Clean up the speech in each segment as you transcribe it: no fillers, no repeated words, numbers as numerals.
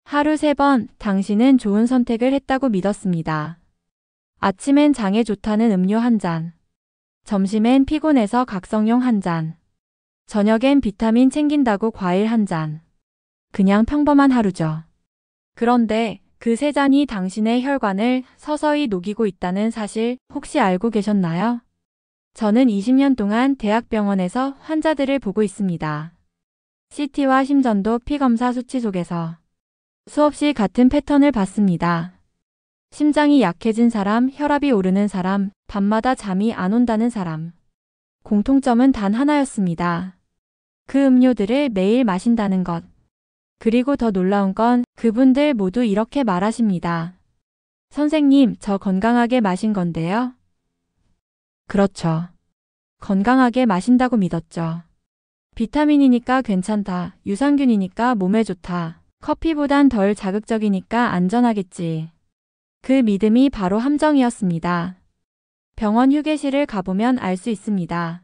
하루 3번 당신은 좋은 선택을 했다고 믿었습니다. 아침엔 장에 좋다는 음료 1잔. 점심엔 피곤해서 각성용 1잔. 저녁엔 비타민 챙긴다고 과일 1잔. 그냥 평범한 하루죠. 그런데 그 3잔이 당신의 혈관을 서서히 녹이고 있다는 사실 혹시 알고 계셨나요? 저는 20년 동안 대학병원에서 환자들을 보고 있습니다. CT와 심전도 피검사 수치 속에서 수없이 같은 패턴을 봤습니다. 심장이 약해진 사람, 혈압이 오르는 사람, 밤마다 잠이 안 온다는 사람. 공통점은 단 하나였습니다. 그 음료들을 매일 마신다는 것. 그리고 더 놀라운 건 그분들 모두 이렇게 말하십니다. 선생님, 저 건강하게 마신 건데요. 그렇죠. 건강하게 마신다고 믿었죠. 비타민이니까 괜찮다. 유산균이니까 몸에 좋다. 커피보단 덜 자극적이니까 안전하겠지. 그 믿음이 바로 함정이었습니다. 병원 휴게실을 가보면 알 수 있습니다.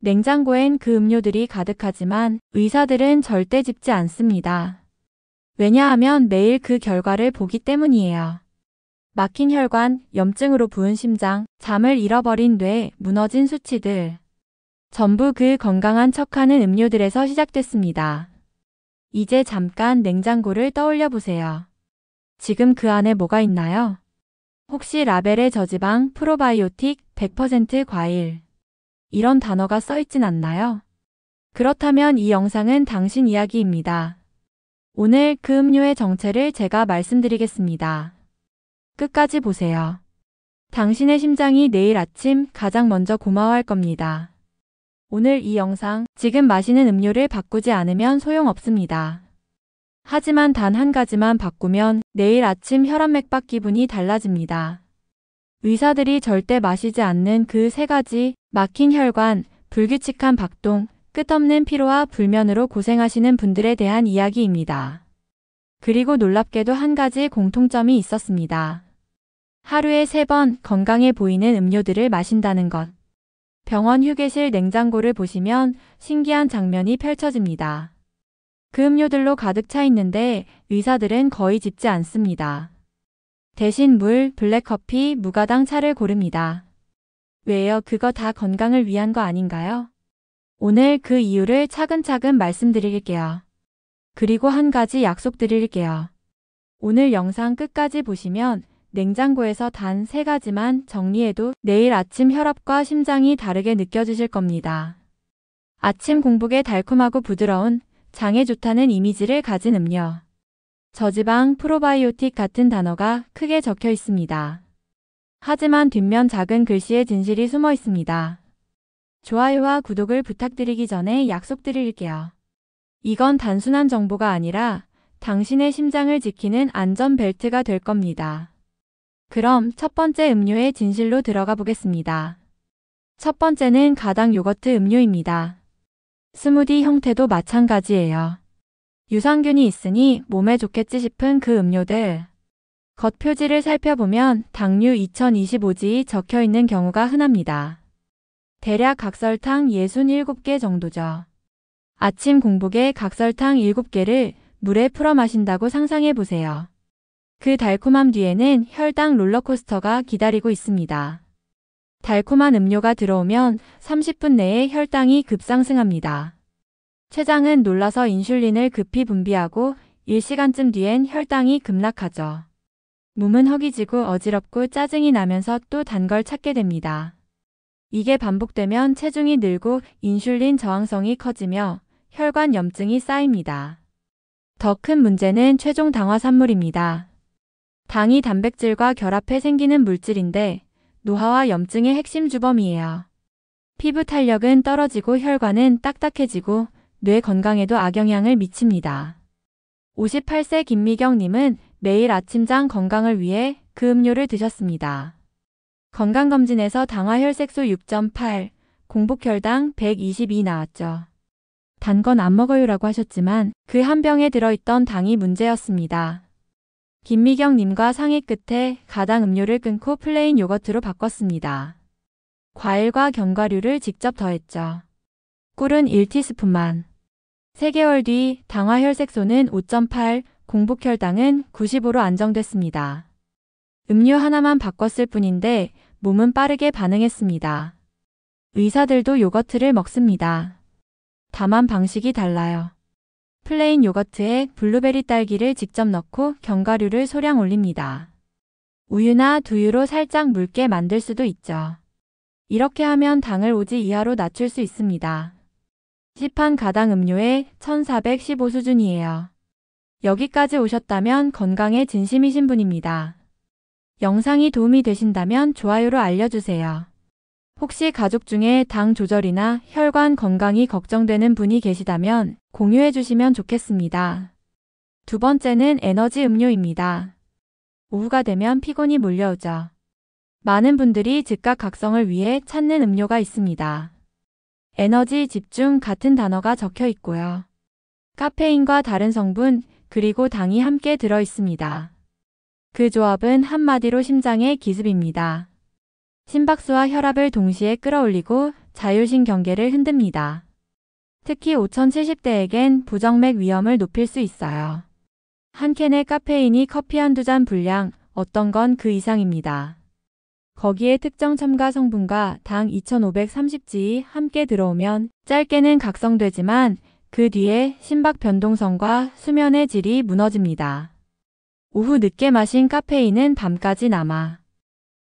냉장고엔 그 음료들이 가득하지만 의사들은 절대 집지 않습니다. 왜냐하면 매일 그 결과를 보기 때문이에요. 막힌 혈관, 염증으로 부은 심장, 잠을 잃어버린 뇌, 무너진 수치들. 전부 그 건강한 척하는 음료들에서 시작됐습니다. 이제 잠깐 냉장고를 떠올려 보세요. 지금 그 안에 뭐가 있나요? 혹시 라벨에 저지방, 프로바이오틱, 100% 과일 이런 단어가 써있진 않나요? 그렇다면 이 영상은 당신 이야기입니다. 오늘 그 음료의 정체를 제가 말씀드리겠습니다. 끝까지 보세요. 당신의 심장이 내일 아침 가장 먼저 고마워할 겁니다. 오늘 이 영상, 지금 마시는 음료를 바꾸지 않으면 소용없습니다. 하지만 단 한 가지만 바꾸면 내일 아침 혈압맥박 기분이 달라집니다. 의사들이 절대 마시지 않는 그 3가지, 막힌 혈관, 불규칙한 박동, 끝없는 피로와 불면으로 고생하시는 분들에 대한 이야기입니다. 그리고 놀랍게도 한 가지 공통점이 있었습니다. 하루에 3번 건강해 보이는 음료들을 마신다는 것. 병원 휴게실 냉장고를 보시면 신기한 장면이 펼쳐집니다. 그 음료들로 가득 차 있는데 의사들은 거의 집지 않습니다. 대신 물, 블랙커피, 무가당 차를 고릅니다. 왜요? 그거 다 건강을 위한 거 아닌가요? 오늘 그 이유를 차근차근 말씀드릴게요. 그리고 한 가지 약속드릴게요. 오늘 영상 끝까지 보시면 냉장고에서 단 3가지만 정리해도 내일 아침 혈압과 심장이 다르게 느껴지실 겁니다. 아침 공복에 달콤하고 부드러운 장에 좋다는 이미지를 가진 음료. 저지방, 프로바이오틱 같은 단어가 크게 적혀 있습니다. 하지만 뒷면 작은 글씨에 진실이 숨어 있습니다. 좋아요와 구독을 부탁드리기 전에 약속드릴게요. 이건 단순한 정보가 아니라 당신의 심장을 지키는 안전벨트가 될 겁니다. 그럼 첫 번째 음료의 진실로 들어가 보겠습니다. 첫 번째는 가당 요거트 음료입니다. 스무디 형태도 마찬가지예요. 유산균이 있으니 몸에 좋겠지 싶은 그 음료들. 겉 표지를 살펴보면 당류 2025지 적혀 있는 경우가 흔합니다. 대략 각설탕 67개 정도죠. 아침 공복에 각설탕 7개를 물에 풀어 마신다고 상상해 보세요. 그 달콤함 뒤에는 혈당 롤러코스터가 기다리고 있습니다. 달콤한 음료가 들어오면 30분 내에 혈당이 급상승합니다. 췌장은 놀라서 인슐린을 급히 분비하고 1시간쯤 뒤엔 혈당이 급락하죠. 몸은 허기지고 어지럽고 짜증이 나면서 또 단 걸 찾게 됩니다. 이게 반복되면 체중이 늘고 인슐린 저항성이 커지며 혈관 염증이 쌓입니다. 더 큰 문제는 최종 당화산물입니다. 당이 단백질과 결합해 생기는 물질인데 노화와 염증의 핵심 주범이에요. 피부 탄력은 떨어지고 혈관은 딱딱해지고 뇌 건강에도 악영향을 미칩니다. 58세 김미경님은 매일 아침장 건강을 위해 그 음료를 드셨습니다. 건강검진에서 당화혈색소 6.8, 공복혈당 122 나왔죠. 단 건 안 먹어요라고 하셨지만 그 한 병에 들어있던 당이 문제였습니다. 김미경님과 상의 끝에 가당 음료를 끊고 플레인 요거트로 바꿨습니다. 과일과 견과류를 직접 더했죠. 꿀은 1티스푼만. 3개월 뒤 당화혈색소는 5.8, 공복혈당은 95로 안정됐습니다. 음료 하나만 바꿨을 뿐인데 몸은 빠르게 반응했습니다. 의사들도 요거트를 먹습니다. 다만 방식이 달라요. 플레인 요거트에 블루베리 딸기를 직접 넣고 견과류를 소량 올립니다. 우유나 두유로 살짝 묽게 만들 수도 있죠. 이렇게 하면 당을 5지 이하로 낮출 수 있습니다. 시판 가당 음료의 1415 수준이에요. 여기까지 오셨다면 건강에 진심이신 분입니다. 영상이 도움이 되신다면 좋아요로 알려주세요. 혹시 가족 중에 당 조절이나 혈관 건강이 걱정되는 분이 계시다면 공유해 주시면 좋겠습니다. 두 번째는 에너지 음료입니다. 오후가 되면 피곤이 몰려오죠. 많은 분들이 즉각 각성을 위해 찾는 음료가 있습니다. 에너지, 집중 같은 단어가 적혀 있고요. 카페인과 다른 성분, 그리고 당이 함께 들어 있습니다. 그 조합은 한마디로 심장의 기습입니다. 심박수와 혈압을 동시에 끌어올리고 자율신경계를 흔듭니다. 특히 5070대에겐 부정맥 위험을 높일 수 있어요. 한 캔의 카페인이 커피 한두 잔 분량, 어떤 건 그 이상입니다. 거기에 특정 첨가 성분과 당 2530g이 함께 들어오면 짧게는 각성되지만 그 뒤에 심박 변동성과 수면의 질이 무너집니다. 오후 늦게 마신 카페인은 밤까지 남아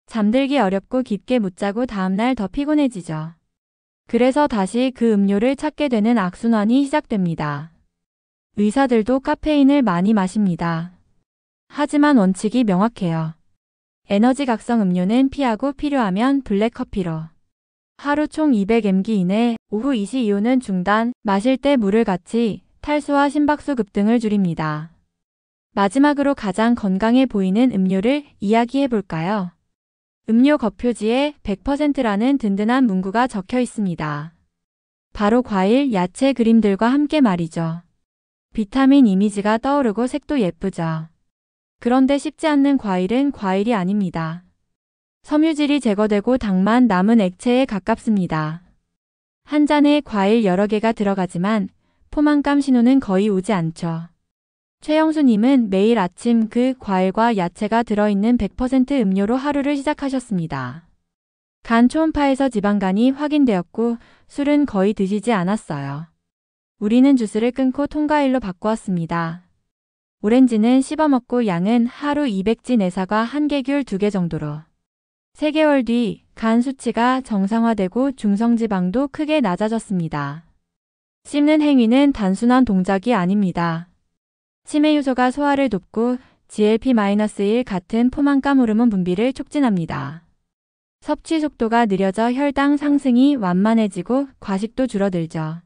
잠들기 어렵고 깊게 못 자고 다음날 더 피곤해지죠. 그래서 다시 그 음료를 찾게 되는 악순환이 시작됩니다. 의사들도 카페인을 많이 마십니다. 하지만 원칙이 명확해요. 에너지 각성 음료는 피하고 필요하면 블랙커피로. 하루 총 200mg 이내, 오후 2시 이후는 중단, 마실 때 물을 같이 탈수와 심박수 급등을 줄입니다. 마지막으로 가장 건강해 보이는 음료를 이야기해 볼까요? 음료 겉표지에 100%라는 든든한 문구가 적혀 있습니다. 바로 과일, 야채 그림들과 함께 말이죠. 비타민 이미지가 떠오르고 색도 예쁘죠. 그런데 씹지 않는 과일은 과일이 아닙니다. 섬유질이 제거되고 당만 남은 액체에 가깝습니다. 한 잔에 과일 여러 개가 들어가지만 포만감 신호는 거의 오지 않죠. 최영수님은 매일 아침 그 과일과 야채가 들어있는 100% 음료로 하루를 시작하셨습니다. 간 초음파에서 지방간이 확인되었고 술은 거의 드시지 않았어요. 우리는 주스를 끊고 통과일로 바꾸었습니다. 오렌지는 씹어먹고 양은 하루 200지 내사과 1개 귤 2개 정도로. 3개월 뒤 간 수치가 정상화되고 중성지방도 크게 낮아졌습니다. 씹는 행위는 단순한 동작이 아닙니다. 치매 효소가 소화를 돕고 GLP-1 같은 포만감 호르몬 분비를 촉진합니다. 섭취 속도가 느려져 혈당 상승이 완만해지고 과식도 줄어들죠.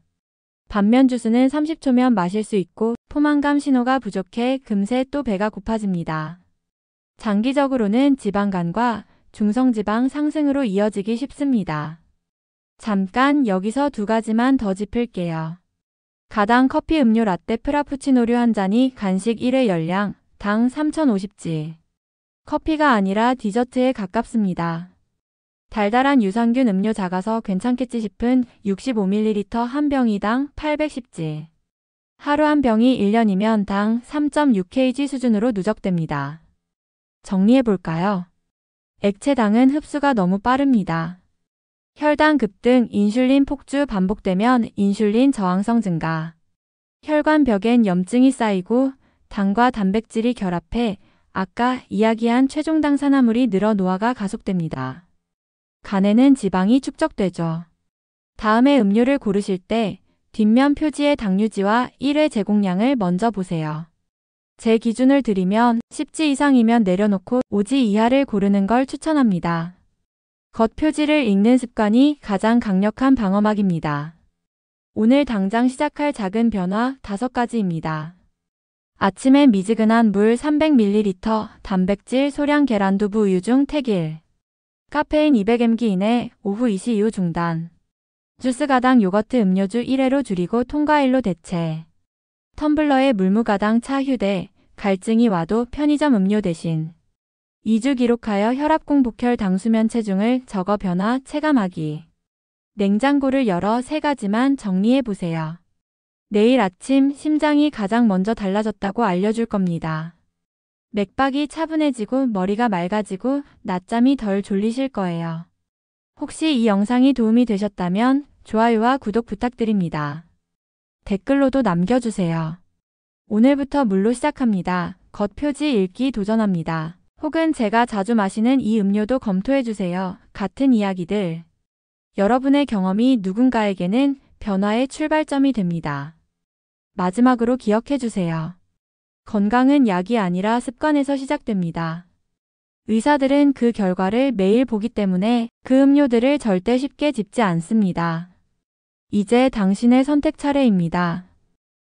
반면 주스는 30초면 마실 수 있고 포만감 신호가 부족해 금세 또 배가 고파집니다. 장기적으로는 지방간과 중성지방 상승으로 이어지기 쉽습니다. 잠깐 여기서 두 가지만 더 짚을게요. 가당 커피 음료 라떼 프라푸치노류 한 잔이 간식 1회 열량, 당 3050g. 커피가 아니라 디저트에 가깝습니다. 달달한 유산균 음료 작아서 괜찮겠지 싶은 65ml 한 병이당 810g. 하루 한 병이 1년이면 당 3.6kg 수준으로 누적됩니다. 정리해볼까요? 액체당은 흡수가 너무 빠릅니다. 혈당 급등, 인슐린 폭주 반복되면 인슐린 저항성 증가. 혈관 벽엔 염증이 쌓이고 당과 단백질이 결합해 아까 이야기한 최종당 산화물이 늘어 노화가 가속됩니다. 간에는 지방이 축적되죠. 다음에 음료를 고르실 때 뒷면 표지의 당류지와 1회 제공량을 먼저 보세요. 제 기준을 드리면 10지 이상이면 내려놓고 5지 이하를 고르는 걸 추천합니다. 겉표지를 읽는 습관이 가장 강력한 방어막입니다. 오늘 당장 시작할 작은 변화 5가지입니다. 아침엔 미지근한 물 300ml, 단백질 소량 계란 두부 우유 중 택일. 카페인 200mg 이내, 오후 2시 이후 중단. 주스 가당 요거트 음료주 1회로 줄이고 통과일로 대체. 텀블러에 물무가당 차 휴대, 갈증이 와도 편의점 음료 대신. 2주 기록하여 혈압 공복혈 당수면 체중을 적어 변화 체감하기. 냉장고를 열어 3가지만 정리해 보세요. 내일 아침 심장이 가장 먼저 달라졌다고 알려줄 겁니다. 맥박이 차분해지고 머리가 맑아지고 낮잠이 덜 졸리실 거예요. 혹시 이 영상이 도움이 되셨다면 좋아요와 구독 부탁드립니다. 댓글로도 남겨주세요. 오늘부터 물로 시작합니다. 겉표지 읽기 도전합니다. 혹은 제가 자주 마시는 이 음료도 검토해주세요. 같은 이야기들. 여러분의 경험이 누군가에게는 변화의 출발점이 됩니다. 마지막으로 기억해주세요. 건강은 약이 아니라 습관에서 시작됩니다. 의사들은 그 결과를 매일 보기 때문에 그 음료들을 절대 쉽게 집지 않습니다. 이제 당신의 선택 차례입니다.